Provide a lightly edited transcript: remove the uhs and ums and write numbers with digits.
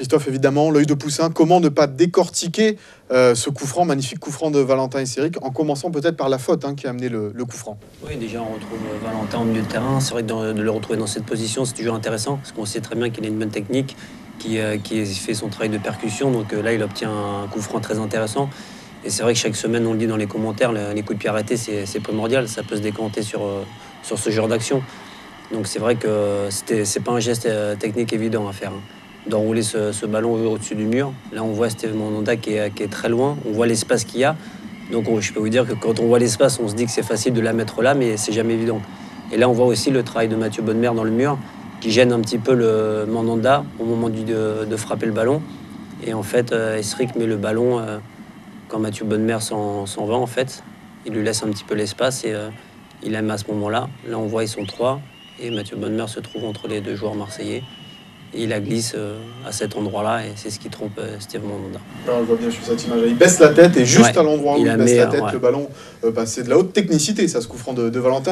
Christophe, évidemment, l'œil de Poussin, comment ne pas décortiquer ce coup franc, magnifique coup franc de Valentin Esséric, en commençant peut-être par la faute qui a amené le coup franc. Oui, déjà on retrouve Valentin au milieu de terrain. C'est vrai que de le retrouver dans cette position, c'est toujours intéressant, parce qu'on sait très bien qu'il a une bonne technique, qui fait son travail de percussion. Donc là, il obtient un coup franc très intéressant. Et c'est vrai que chaque semaine, on le dit dans les commentaires, les coups de pied arrêtés, c'est primordial. Ça peut se décanter sur ce genre d'action. Donc c'est vrai que c'est pas un geste technique évident à faire, d'enrouler ce ballon au-dessus du mur. Là, on voit Steve Mandanda qui est très loin. On voit l'espace qu'il y a. Donc je peux vous dire que quand on voit l'espace, on se dit que c'est facile de la mettre là, mais c'est jamais évident. Et là, on voit aussi le travail de Mathieu Bonnemer dans le mur, qui gêne un petit peu le Mandanda au moment de frapper le ballon. Et en fait, Esséric met le ballon quand Mathieu Bonnemer s'en va, en fait. Il lui laisse un petit peu l'espace et il aime à ce moment-là. Là, on voit, ils sont trois. Et Mathieu Bonnemer se trouve entre les deux joueurs marseillais. Et il la glisse à cet endroit-là, et c'est ce qui trompe Steve Mandanda. Alors, on voit bien sur cette image, il baisse la tête, et juste à l'endroit où il baisse la tête, le ballon passait de la haute technicité, ça, ce coup franc de Valentin.